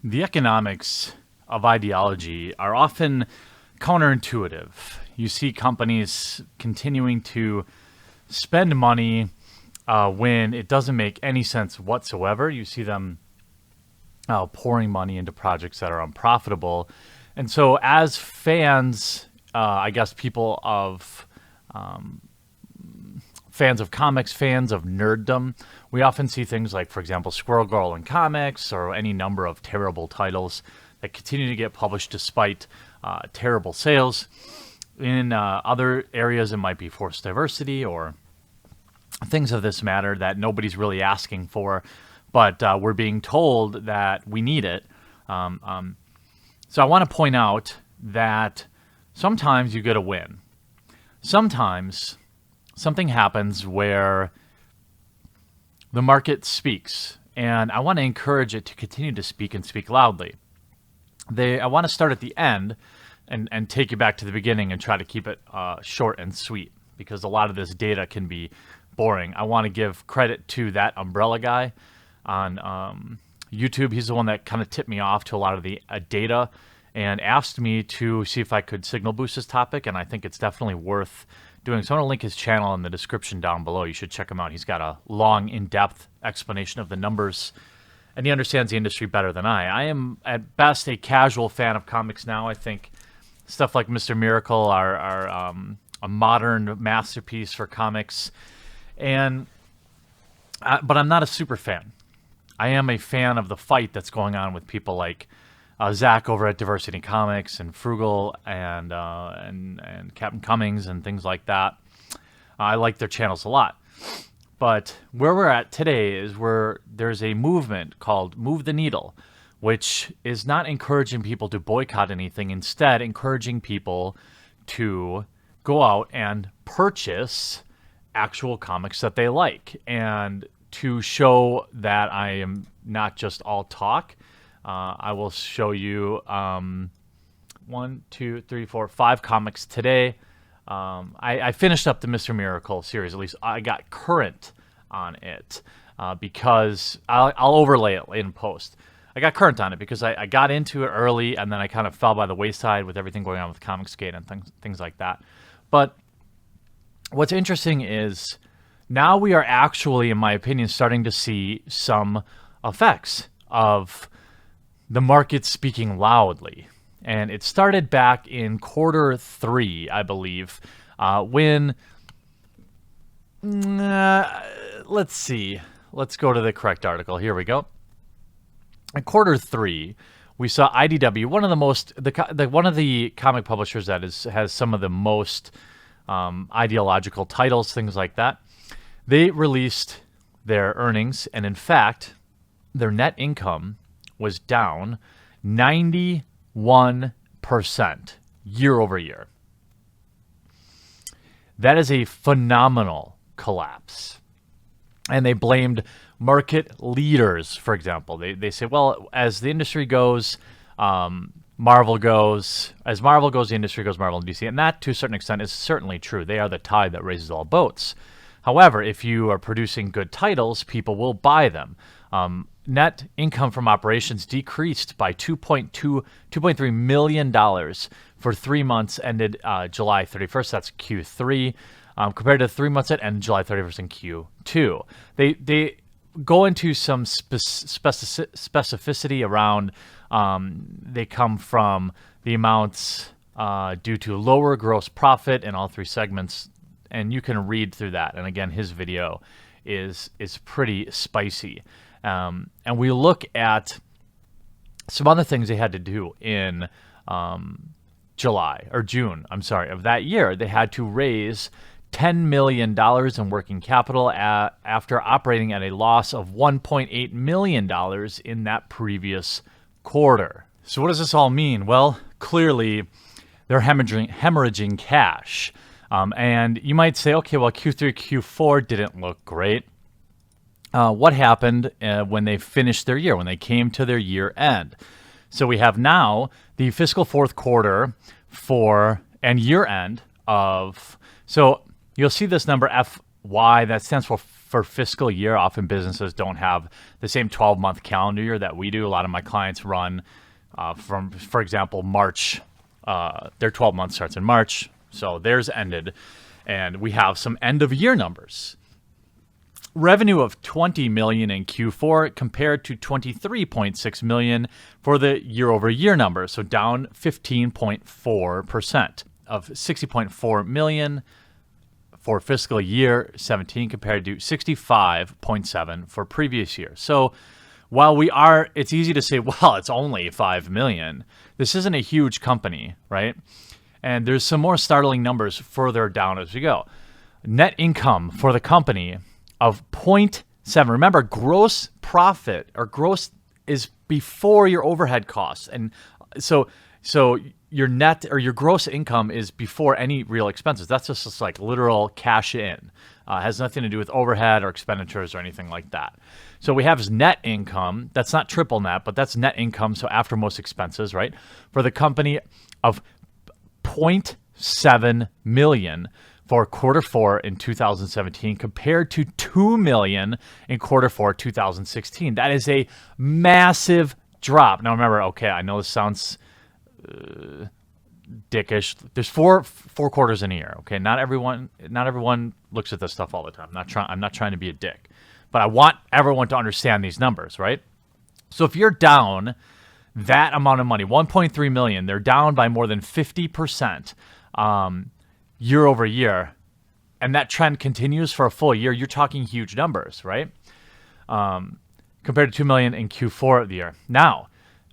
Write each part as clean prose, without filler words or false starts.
The economics of ideology are often counterintuitive. You see companies continuing to spend money when it doesn't make any sense whatsoever. You see them pouring money into projects that are unprofitable. And so, as fans, I guess people of fans of comics, fans of nerddom, we often see things like, for example, Squirrel Girl in comics or any number of terrible titles that continue to get published despite terrible sales. In other areas, it might be forced diversity or things of this matter that nobody's really asking for, but we're being told that we need it. So I want to point out that sometimes you get a win. Sometimes something happens where the market speaks, and I want to encourage it to continue to speak and speak loudly. I want to start at the end and take you back to the beginning and try to keep it short and sweet, because a lot of this data can be boring. I want to give credit to that umbrella guy on YouTube. He's the one that kind of tipped me off to a lot of the data and asked me to see if I could signal boost this topic, and I think it's definitely worth doing. So I'm going to link his channel in the description down below. You should check him out. He's got a long, in-depth explanation of the numbers, and he understands the industry better than I. I am, at best, a casual fan of comics now. I think stuff like Mr. Miracle are a modern masterpiece for comics, but I'm not a super fan. I am a fan of the fight that's going on with people like Zach over at Diversity Comics and Frugal and Captain Cummings and things like that. I like their channels a lot. But where we're at today is where there's a movement called Move the Needle, which is not encouraging people to boycott anything, instead encouraging people to go out and purchase actual comics that they like, and to show that I am not just all talk. I will show you 1, 2, 3, 4, 5 comics today. I finished up the Mr. Miracle series. At least I got current on it because I'll overlay it in post. I got current on it because I got into it early, and then I kind of fell by the wayside with everything going on with Comicsgate and things like that. But what's interesting is now we are actually, in my opinion, starting to see some effects of the market speaking loudly. And it started back in Q3, I believe, when, let's see, let's go to the correct article. Here we go. In Q3, we saw IDW, one of the most, one of the comic publishers that has some of the most ideological titles, things like that. They released their earnings, and in fact, their net income was down 91% year over year. That is a phenomenal collapse. And they blamed market leaders, for example. They say, well, as the industry goes, Marvel goes. As Marvel goes, the industry goes, Marvel and DC. And that, to a certain extent, is certainly true. They are the tide that raises all boats. However, if you are producing good titles, people will buy them. Net income from operations decreased by $2.3 million for 3 months ended July 31st. That's Q3, compared to 3 months that ended July 31st in Q2. They go into some specificity around. They come from the amounts due to lower gross profit in all 3 segments, and you can read through that. And again, his video is pretty spicy. And we look at some other things they had to do in June of that year. They had to raise $10 million in working capital after operating at a loss of $1.8 million in that previous quarter. So what does this all mean? Well, clearly they're hemorrhaging cash. And you might say, okay, well, Q3, Q4 didn't look great. What happened when they finished their year, when they came to their year end? So we have now the fiscal fourth quarter and year end of, so you'll see this number FY, that stands for for fiscal year. Often businesses don't have the same 12-month calendar year that we do. A lot of my clients run from, for example, March. Their 12 month starts in March, so theirs ended, and we have some end of year numbers. Revenue of $20 million in Q4 compared to $23.6 million for the year-over-year number, so down 15.4%, of $60.4 million for fiscal year 17 compared to 65.7 for previous year. So while it's easy to say, well, it's only 5 million. This isn't a huge company, right? And there's some more startling numbers further down as we go. Net income for the company of 0.7. Remember, gross profit or gross is before your overhead costs. And so your net or your gross income is before any real expenses. That's just like literal cash in. Has nothing to do with overhead or expenditures or anything like that. So we have his net income. That's not triple net, but that's net income. So after most expenses, right? For the company of 0.7 million for quarter 4 in 2017 compared to 2 million in quarter 4 2016. That is a massive drop. Now remember, okay, I know this sounds dickish. There's four quarters in a year. Okay, not everyone looks at this stuff all the time. I'm not trying to be a dick, but I want everyone to understand these numbers, right? So if you're down that amount of money, 1.3 million, they're down by more than 50% year over year, and that trend continues for a full year. You're talking huge numbers, right? Compared to 2 million in Q4 of the year. Now,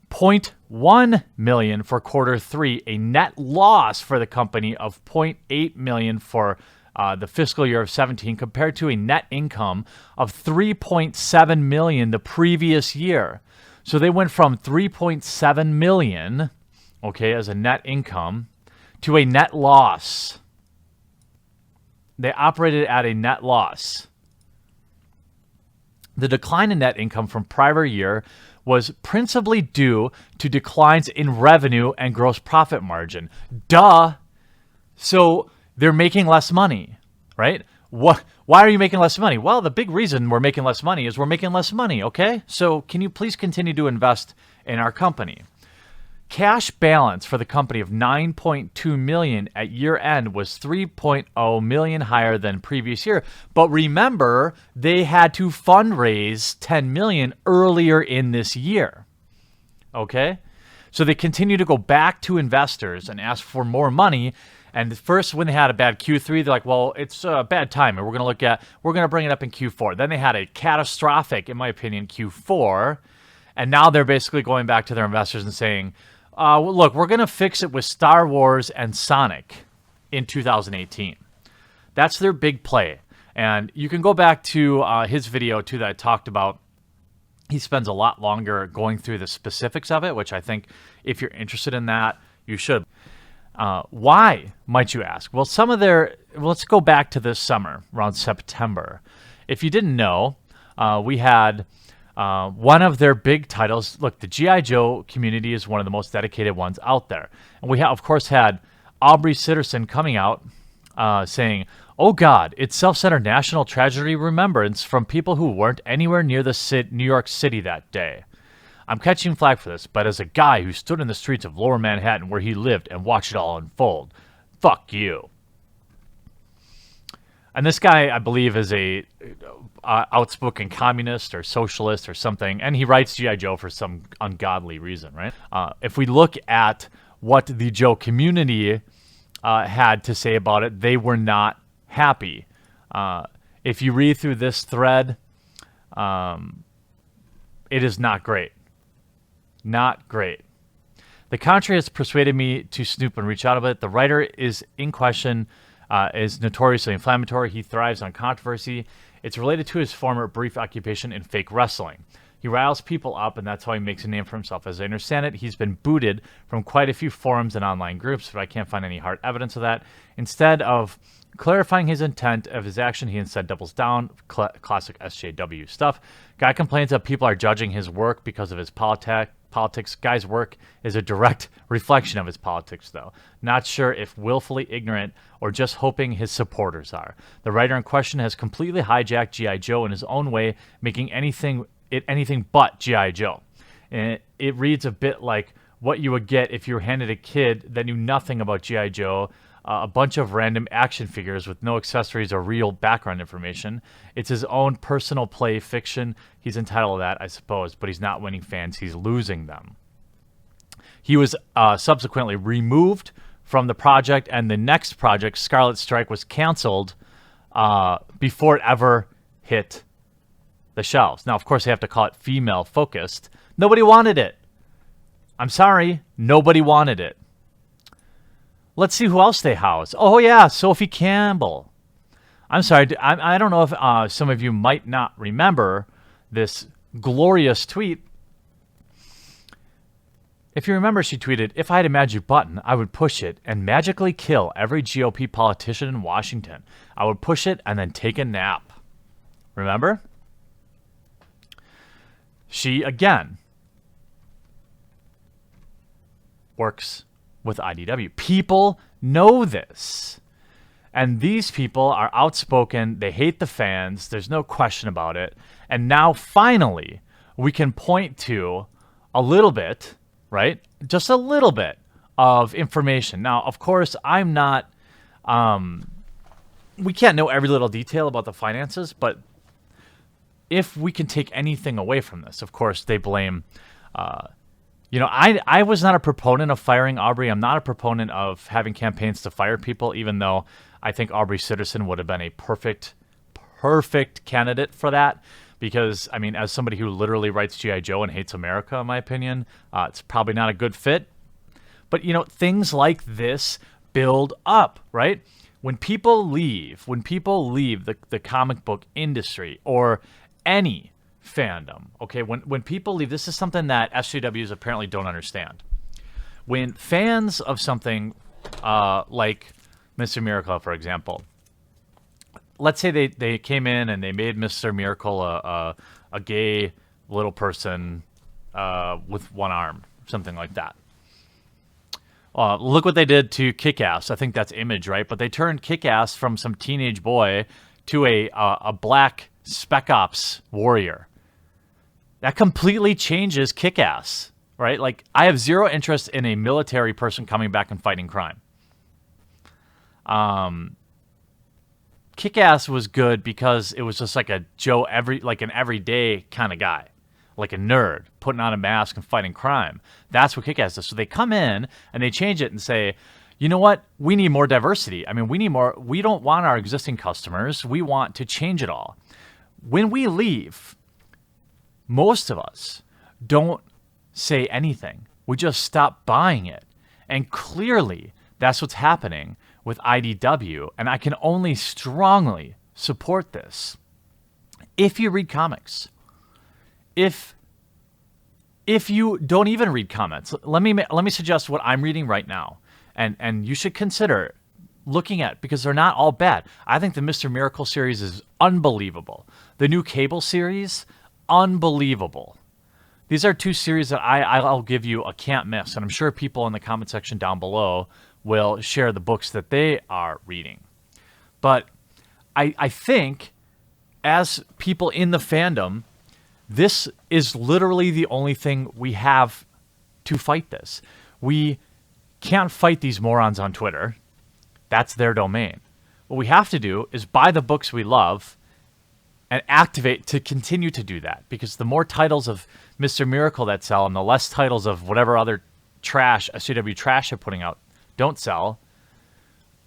0.1 million for quarter 3, a net loss for the company of 0.8 million for the fiscal year of 17 compared to a net income of 3.7 million the previous year. So they went from 3.7 million, okay, as a net income to a net loss. They operated at a net loss. The decline in net income from prior year was principally due to declines in revenue and gross profit margin. Duh. So they're making less money, right? Why are you making less money? Well, the big reason we're making less money is we're making less money, okay? So can you please continue to invest in our company? Cash balance for the company of 9.2 million at year end was 3.0 million higher than previous year. But remember, they had to fundraise 10 million earlier in this year. Okay? So they continue to go back to investors and ask for more money. And first, when they had a bad Q3, they're like, well, it's a bad time, and we're going to bring it up in Q4. Then they had a catastrophic, in my opinion, Q4. And now they're basically going back to their investors and saying, well, look, we're going to fix it with Star Wars and Sonic in 2018. That's their big play. And you can go back to his video, too, that I talked about. He spends a lot longer going through the specifics of it, which I think if you're interested in that, you should. Why, might you ask? Well, let's go back to this summer, around September. If you didn't know, we had one of their big titles. Look, the G.I. Joe community is one of the most dedicated ones out there. And we, of course, had Aubrey Sitterson coming out saying, oh, God, it's self-centered national tragedy remembrance from people who weren't anywhere near the New York City that day. I'm catching flack for this, but as a guy who stood in the streets of Lower Manhattan where he lived and watched it all unfold, fuck you. And this guy, I believe, is a outspoken communist or socialist or something, and he writes G.I. Joe for some ungodly reason, right? If we look at what the Joe community had to say about it, they were not happy. If you read through this thread, it is not great. Not great. The contrary has persuaded me to snoop and reach out a bit. The writer is in question, is notoriously inflammatory. He thrives on controversy. It's related to his former brief occupation in fake wrestling. He riles people up, and that's how he makes a name for himself. As I understand it, he's been booted from quite a few forums and online groups, but I can't find any hard evidence of that. Instead of clarifying his intent of his action, he instead doubles down. Classic SJW stuff. Guy complains that people are judging his work because of his politics. Guy's work is a direct reflection of his politics, though. Not sure if willfully ignorant or just hoping his supporters are. The writer in question has completely hijacked G.I. Joe in his own way, making anything but G.I. Joe. And it reads a bit like what you would get if you were handed a kid that knew nothing about G.I. Joe, a bunch of random action figures with no accessories or real background information. It's his own personal play fiction. He's entitled to that, I suppose, but he's not winning fans. He's losing them. He was subsequently removed from the project, and the next project, Scarlet Strike, was canceled before it ever hit the shelves. Now, of course, they have to call it female-focused. Nobody wanted it. I'm sorry. Nobody wanted it. Let's see who else they house. Oh, yeah, Sophie Campbell. I'm sorry. I don't know if some of you might not remember this glorious tweet. If you remember, she tweeted, "If I had a magic button, I would push it and magically kill every GOP politician in Washington. I would push it and then take a nap." Remember? She, again, works with IDW. People know this. And these people are outspoken. They hate the fans. There's no question about it. And now, finally, we can point to a little bit, right? Just a little bit of information. Now, of course, I'm not... we can't know every little detail about the finances, but if we can take anything away from this, of course, they blame... I was not a proponent of firing Aubrey. I'm not a proponent of having campaigns to fire people, even though I think Aubrey Sitterson would have been a perfect candidate for that. Because, I mean, as somebody who literally writes G.I. Joe and hates America, in my opinion, it's probably not a good fit. But, things like this build up, right? When people leave the comic book industry or any fandom, okay, when people leave, this is something that SJWs apparently don't understand. When fans of something like Mr. Miracle, for example, let's say they came in and they made Mr. Miracle a gay little person with one arm, something like that. Look what they did to Kick-Ass. I think that's Image, right? But they turned Kick-Ass from some teenage boy to a black Spec Ops warrior. That completely changes Kick-Ass, right? Like, I have zero interest in a military person coming back and fighting crime. Kick-Ass was good because it was just like an everyday kind of guy, like a nerd putting on a mask and fighting crime. That's what Kick-Ass is. So they come in and they change it and say, you know what? We need more diversity. I mean, we need more. We don't want our existing customers. We want to change it all. When we leave, most of us don't say anything. We just stop buying it. And clearly, that's what's happening with IDW. And I can only strongly support this. If you read comics, if you don't even read comments, let me suggest what I'm reading right now. And you should consider looking at, because they're not all bad. I think the Mr. Miracle series is unbelievable. The new Cable series, unbelievable. These are two series that I'll give you a can't miss, and I'm sure people in the comment section down below will share the books that they are reading. But I think, as people in the fandom, this is literally the only thing we have to fight this. We can't fight these morons on Twitter. That's their domain. What we have to do is buy the books we love and activate to continue to do that, because the more titles of Mr. Miracle that sell and the less titles of whatever other trash SJW trash are putting out don't sell.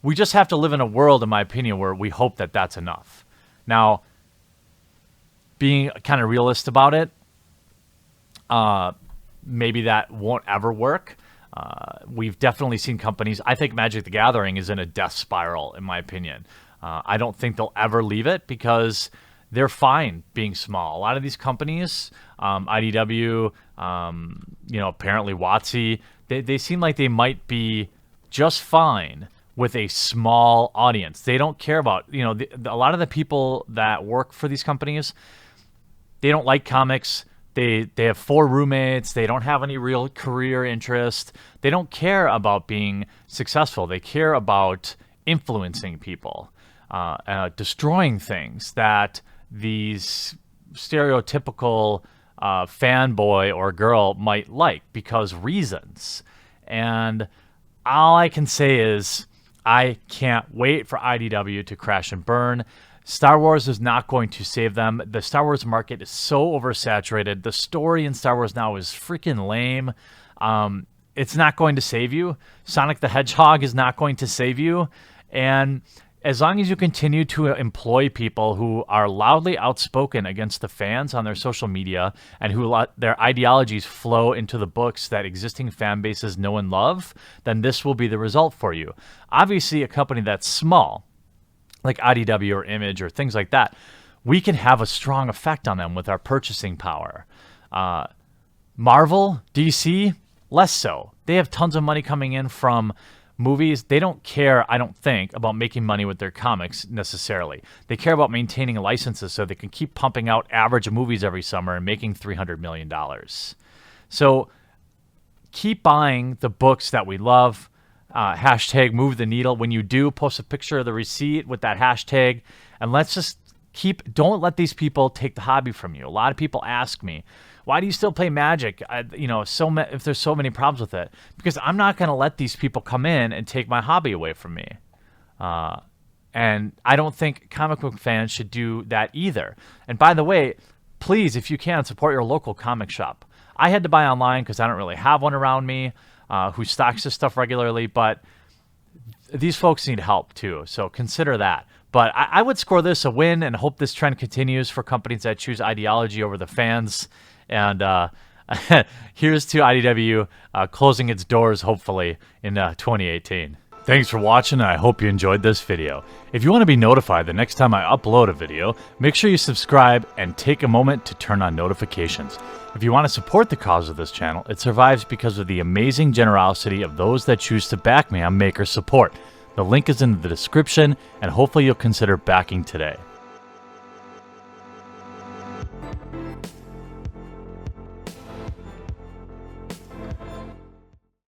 We just have to live in a world, in my opinion, where we hope that that's enough. Now, being kind of realist about it, maybe that won't ever work. We've definitely seen companies. I think Magic the Gathering is in a death spiral, in my opinion. I don't think they'll ever leave it because they're fine being small. A lot of these companies, IDW, apparently WotC, they seem like they might be just fine with a small audience. They don't care about, a lot of the people that work for these companies, they don't like comics. They have 4 roommates. They don't have any real career interest. They don't care about being successful. They care about influencing people, destroying things that these stereotypical fanboy or girl might like because reasons. And all I can say is I can't wait for IDW to crash and burn. Star Wars is not going to save them. The Star Wars market is so oversaturated. The story in Star Wars now is freaking lame. It's not going to save you. Sonic the Hedgehog is not going to save you. And as long as you continue to employ people who are loudly outspoken against the fans on their social media and who let their ideologies flow into the books that existing fan bases know and love, then this will be the result for you. Obviously, a company that's small, like IDW or Image or things like that, we can have a strong effect on them with our purchasing power. Marvel, DC, less so. They have tons of money coming in from movies. They don't care, I don't think, about making money with their comics necessarily. They care about maintaining licenses so they can keep pumping out average movies every summer and making $300 million. So keep buying the books that we love. Hashtag move the needle. When you do, post a picture of the receipt with that hashtag, and let's just don't let these people take the hobby from you. A lot of people ask me, why do you still play Magic? If there's so many problems with it, because I'm not going to let these people come in and take my hobby away from me. And I don't think comic book fans should do that either. And by the way, please, if you can, support your local comic shop. I had to buy online because I don't really have one around me who stocks this stuff regularly, but these folks need help too, so consider that. But I would score this a win and hope this trend continues for companies that choose ideology over the fans. And here's to IDW closing its doors, hopefully, in 2018. Thanks for watching, and I hope you enjoyed this video. If you want to be notified the next time I upload a video, make sure you subscribe and take a moment to turn on notifications. If you want to support the cause of this channel, it survives because of the amazing generosity of those that choose to back me on Maker Support. The link is in the description, and hopefully you'll consider backing today.